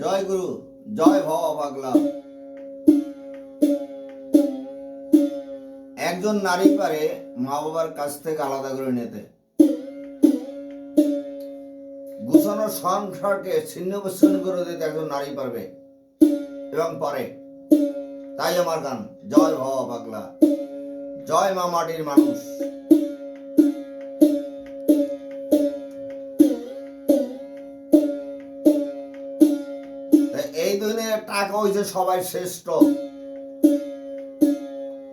জয় গুরু, জয় ভব পাগলা। একজন নারী পারে মা বাবার কাছ থেকে আলাদা করে নিতে, গুছানো সংসারকে ছিন্ন বিচ্ছিন্ন করে দিতে একজন নারী পারবে এবং পারে। তাই আমার গান জয় ভব পাগলা, জয় মা মাটির মানুষ। এই দুনিয়ায় টাকা হয়েছে সবাই শ্রেষ্ঠ,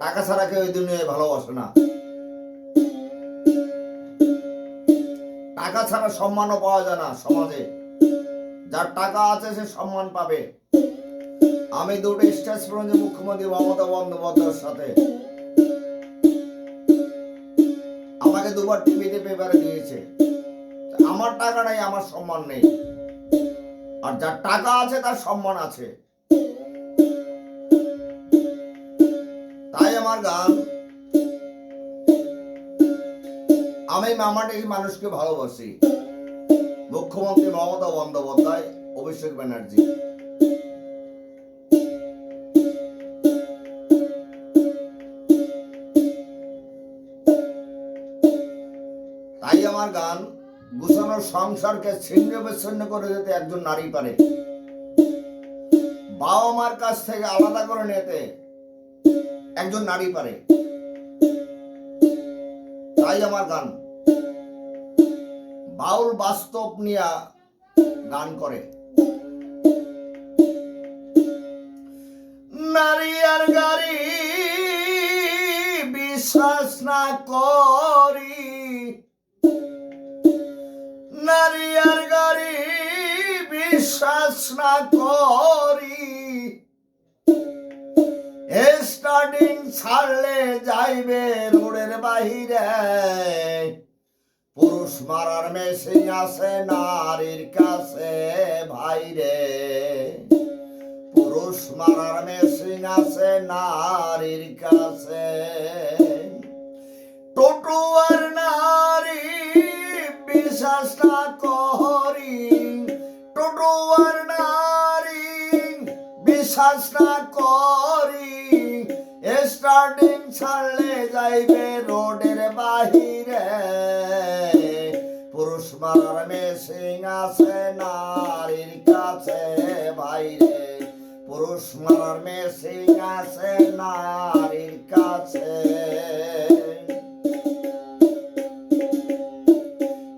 টাকা ছাড়া কেউ এই দুনিয়ায় ভালোবাসে না। টাকা ছাড়া সম্মানও পাওয়া যায় না সমাজে। যার টাকা আছে সে সম্মান পাবে। আমি দুটো স্টেজ প্রোগ্রামে মুখ্যমন্ত্রী মমতা বন্দ্যোপাধ্যায়ের সাথে আমাকে দুবার টিভিতে পেপারে দিয়েছে। আমার টাকা নাই, আমার সম্মান নেই। আর যার টাকা আছে তার সম্মান আছে। তাই আমার গান, আমি মামাটির মানুষকে ভালোবাসি। মুখ্যমন্ত্রী মমতা বন্দ্যোপাধ্যায়, অভিষেক ব্যানার্জি। তাই আমার গান, গুছানো সংসারকে ছিন্ন বিচ্ছিন্ন করে দিতে একজন নারী পারে, বাবা মার কাছ থেকে আলাদা করে নিতে একজন নারী পারে। তাই আমার গান বাউল বাস্তব নিয়ে গান করে। নারী আর গাড়ি বিশ্বাস না করি, নারী আর গাড়ি বিশ্বাস না করি, স্টার্টিং ছাড়লে যাইবে রোডের বাহিরে। পুরুষ মারার মেশিন আছে নারীর কাছে ভাইরে, পুরুষ মারার মেশিন আছে নারীর কাছে। টোটো আর নারী বিশ্বাস না করি, টোটো আর নারী বিশ্বাস না করি, স্টার্টিং ছাড়লে যাইবে রোডের বাহিরে। পুরুষ মারার মেশিন আছে নারীর কাছে ভাইরে, পুরুষ মারার মেশিন আছে নারীর কাছে।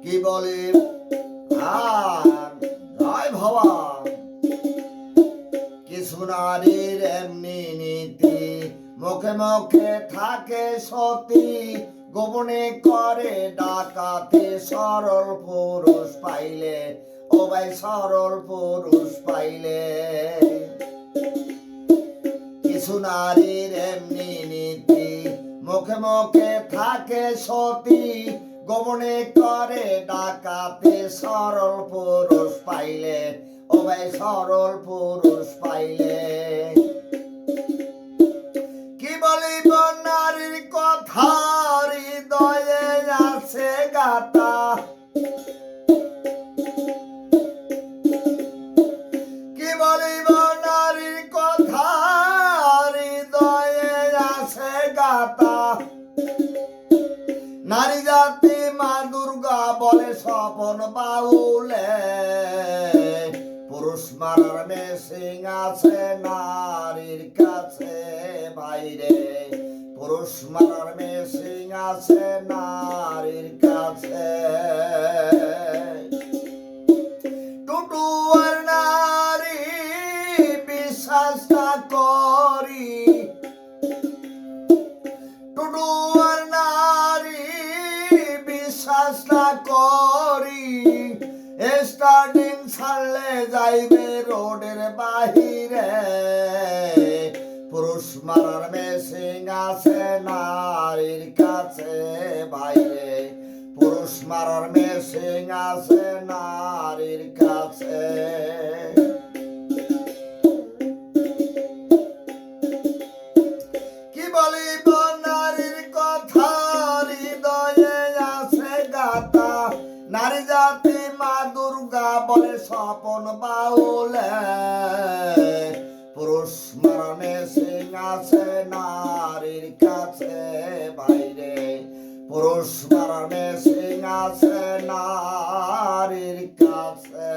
কি বলে আর জয় ভবান। কিছু নারীর এমনি নীতি, মুখে মুখে থাকে সতী, গোপনে করে ডাকাতি। সরল পুরুষ পাইলে, ও ভাই সরল পুরুষ পাইলে। কিছু নারীর এমনি নীতি, মুখে মুখে থাকে সতী, গোপনে করে ডাকাতি। সরল পুরুষ পাইলে, ও ভাই সরল পুরুষ পাইলে। কি বলিব নারীর কথা, হৃদয়ে আছে গাতা। কি বলিব নারীর কথা, হৃদয়ে আছে গাতা। নারী জাতি মা দুর্গা বলে স্বপন বাউলে, পুরুষ মারার মেশিন আছে নারীর কাছে বাইরে, পুরুষ মারার মেশিন আছে নারীর কাছে। টুটু আর নারী বিশ্বাস না করি, টুটু আর নারী বিশ্বাস না করি, স্টার্টিং ছাড়লে যাইবে রোডের বাহিরে। পুরুষ মারার মেশিন আছে নারীর কাছে বাইরে, পুরুষ মারার মেশিন আছে নারীর কাছে। কি বলিব নারীর কথা, হৃদয়ে আছে গাতা। নারী জাতি মা দুর্গা বলে স্বপন বাউলে, পুরুষ মারণে সিং আছে নারীর কাছে বাইরে, পুরুষ মারণে সিং আছে নারীর কাছে।